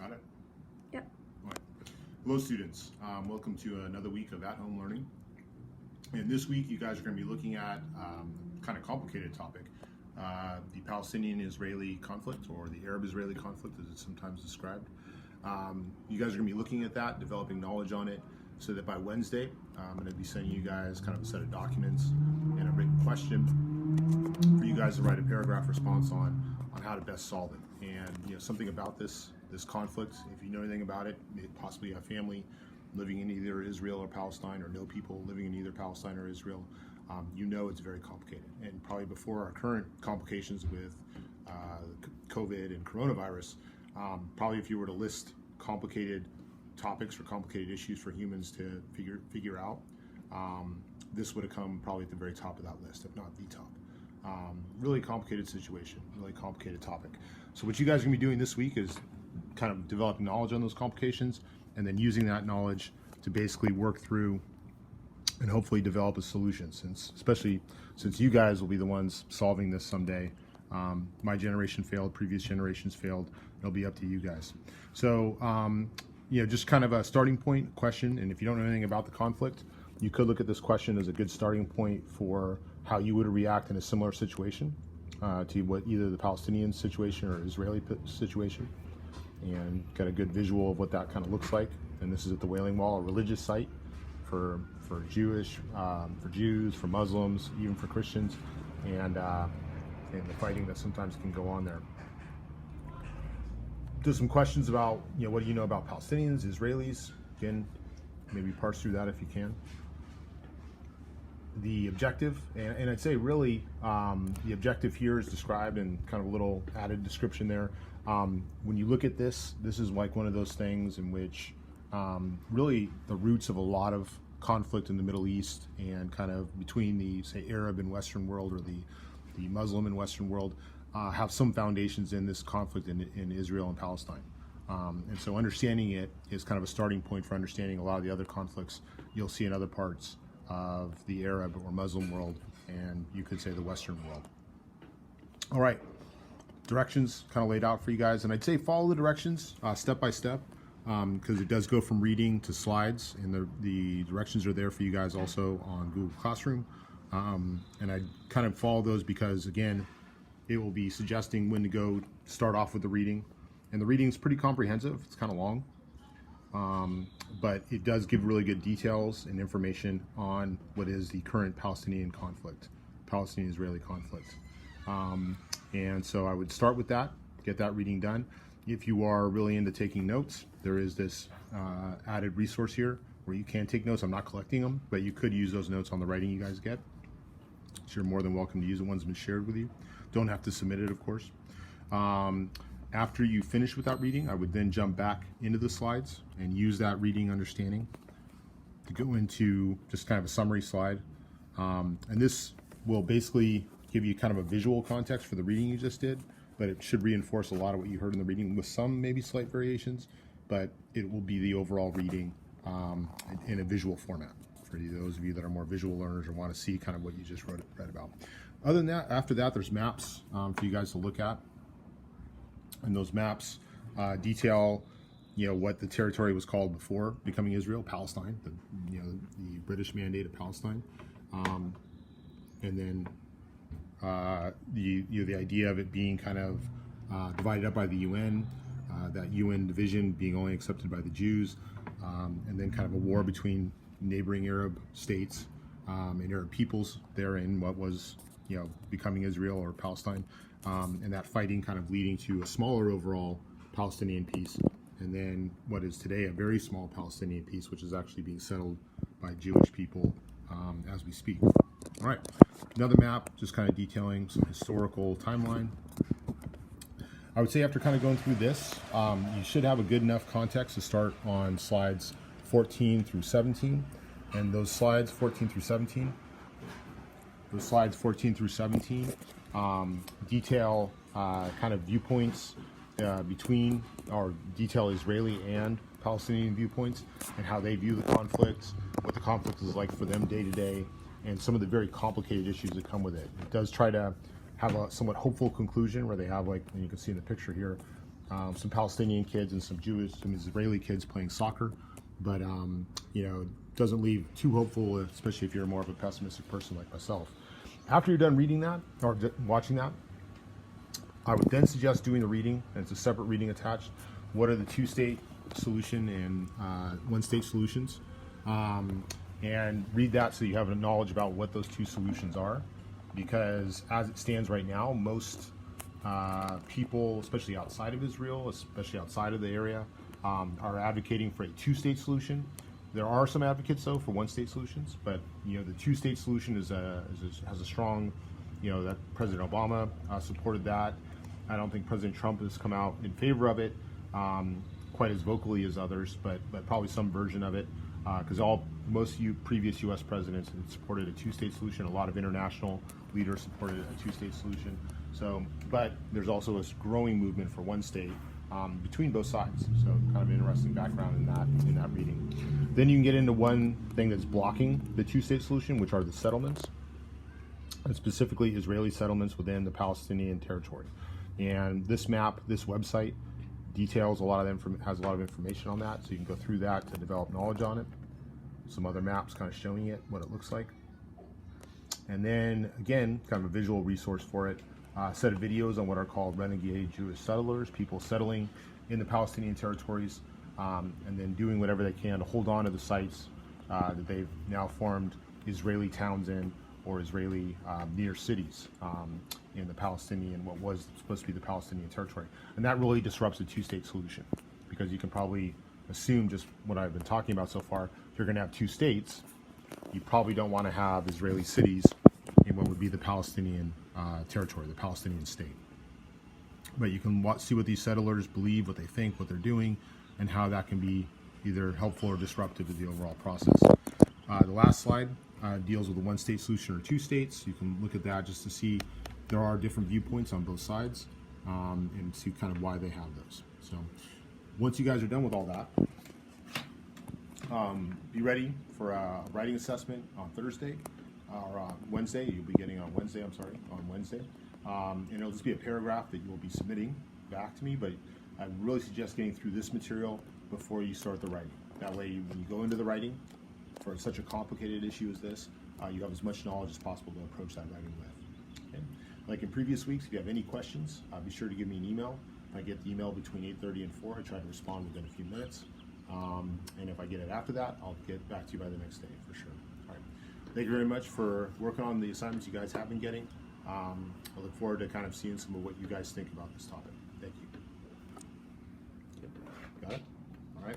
Got it? Yep. All right. Hello, students. Welcome to another week of at-home learning. And this week, you guys are going to be looking at kind of complicated topic, the Palestinian-Israeli conflict, or the Arab-Israeli conflict, as it's sometimes described. You guys are going to be looking at that, developing knowledge on it, so that by Wednesday, I'm going to be sending you guys kind of a set of documents and a written question for you guys to write a paragraph response on how to best solve it. And something about this conflict, if you know anything about it, possibly have family living in either Israel or Palestine, or know people living in either Palestine or Israel, it's very complicated. And probably before our current complications with COVID and coronavirus, probably if you were to list complicated topics or complicated issues for humans to figure out, this would have come probably at the very top of that list, if not the top. Really complicated situation, really complicated topic. So what you guys are going to be doing this week is kind of developing knowledge on those complications, and then using that knowledge to basically work through and hopefully develop a solution, especially since you guys will be the ones solving this someday. My generation failed, previous generations failed. It'll be up to you guys. So just kind of a starting point question, and if you don't know anything about the conflict, you could look at this question as a good starting point for how you would react in a similar situation to what either the Palestinian situation or Israeli situation, and get a good visual of what that kind of looks like. And this is at the Wailing Wall, a religious site for Jews, for Muslims, even for Christians, and the fighting that sometimes can go on there. There's some questions about what do you know about Palestinians, Israelis? Again, maybe parse through that if you can. The objective, and I'd say really the objective here is described in kind of a little added description there. When you look at this is like one of those things in which really the roots of a lot of conflict in the Middle East, and kind of between the, say, Arab and Western world, or the Muslim and Western world, have some foundations in this conflict in Israel and Palestine. And so understanding it is kind of a starting point for understanding a lot of the other conflicts you'll see in other parts of the Arab or Muslim world, and you could say the Western world. All right, directions kind of laid out for you guys, and I'd say follow the directions step by step, because it does go from reading to slides, and the directions are there for you guys also on Google Classroom. And I kind of follow those because, again, it will be suggesting when to go start off with the reading, and the reading is pretty comprehensive. It's kind of long. But it does give really good details and information on what is the current Palestinian conflict, Palestinian-Israeli conflict. And so I would start with that, get that reading done. If you are really into taking notes, there is this added resource here where you can take notes. I'm not collecting them, but you could use those notes on the writing you guys get. So you're more than welcome to use the ones that have been shared with you. Don't have to submit it, of course. After you finish with that reading, I would then jump back into the slides and use that reading understanding to go into just kind of a summary slide. And this will basically give you kind of a visual context for the reading you just did, but it should reinforce a lot of what you heard in the reading with some maybe slight variations, but it will be the overall reading in a visual format for those of you that are more visual learners or want to see kind of what you just read about. Other than that, after that, there's maps for you guys to look at. And those maps detail, what the territory was called before becoming Israel, Palestine, the British Mandate of Palestine, and then the idea of it being kind of divided up by the UN, that UN division being only accepted by the Jews, and then kind of a war between neighboring Arab states and Arab peoples there in what was becoming Israel or Palestine. And that fighting kind of leading to a smaller overall Palestinian peace, and then what is today a very small Palestinian peace, which is actually being settled by Jewish people as we speak. All right, another map just kind of detailing some historical timeline. I would say after kind of going through this, you should have a good enough context to start on slides 14 through 17, and those slides 14 through 17 detail kind of viewpoints between, or detail Israeli and Palestinian viewpoints, and how they view the conflict, what the conflict is like for them day to day, and some of the very complicated issues that come with it. It does try to have a somewhat hopeful conclusion where they have, like, and you can see in the picture here, some Palestinian kids and some Jewish, some Israeli kids playing soccer. But doesn't leave too hopeful, especially if you're more of a pessimistic person like myself. After you're done reading that or watching that, I would then suggest doing the reading, and it's a separate reading attached. What are the two-state solution and one-state solutions? And read that so you have a knowledge about what those two solutions are. Because as it stands right now, most people, especially outside of Israel, especially outside of the area, are advocating for a two-state solution. There are some advocates, though, for one-state solutions, but the two-state solution has a strong, that President Obama supported that. I don't think President Trump has come out in favor of it quite as vocally as others, but probably some version of it, because most previous U.S. presidents had supported a two-state solution. A lot of international leaders supported a two-state solution. So, but there's also a growing movement for one state between both sides. So, kind of interesting background in that reading. Then you can get into one thing that's blocking the two-state solution, which are the settlements, and specifically Israeli settlements within the Palestinian territory. And this map, this website, details has a lot of information on that, so you can go through that to develop knowledge on it. Some other maps kind of showing it, what it looks like. And then again, kind of a visual resource for it. A set of videos on what are called renegade Jewish settlers, people settling in the Palestinian territories, and then doing whatever they can to hold on to the sites that they've now formed Israeli towns in, or Israeli near cities in the Palestinian, what was supposed to be the Palestinian territory. And that really disrupts the two-state solution, because you can probably assume just what I've been talking about so far. If you're going to have two states, you probably don't want to have Israeli cities in what would be the Palestinian territory, the Palestinian state. But you can see what these settlers believe, what they think, what they're doing, and how that can be either helpful or disruptive to the overall process. The last slide deals with a one-state solution or two states. You can look at that just to see there are different viewpoints on both sides, and see kind of why they have those. So once you guys are done with all that, be ready for a writing assessment on Thursday, or Wednesday. You'll be getting on Wednesday, on Wednesday. And it'll just be a paragraph that you'll be submitting back to me, but I really suggest getting through this material before you start the writing. That way, when you go into the writing for such a complicated issue as this, you have as much knowledge as possible to approach that writing with. Okay? Like in previous weeks, if you have any questions, be sure to give me an email. If I get the email between 8:30 and 4, I try to respond within a few minutes. And if I get it after that, I'll get back to you by the next day for sure. All right. Thank you very much for working on the assignments you guys have been getting. I look forward to kind of seeing some of what you guys think about this topic. Thank you. Got it? All right.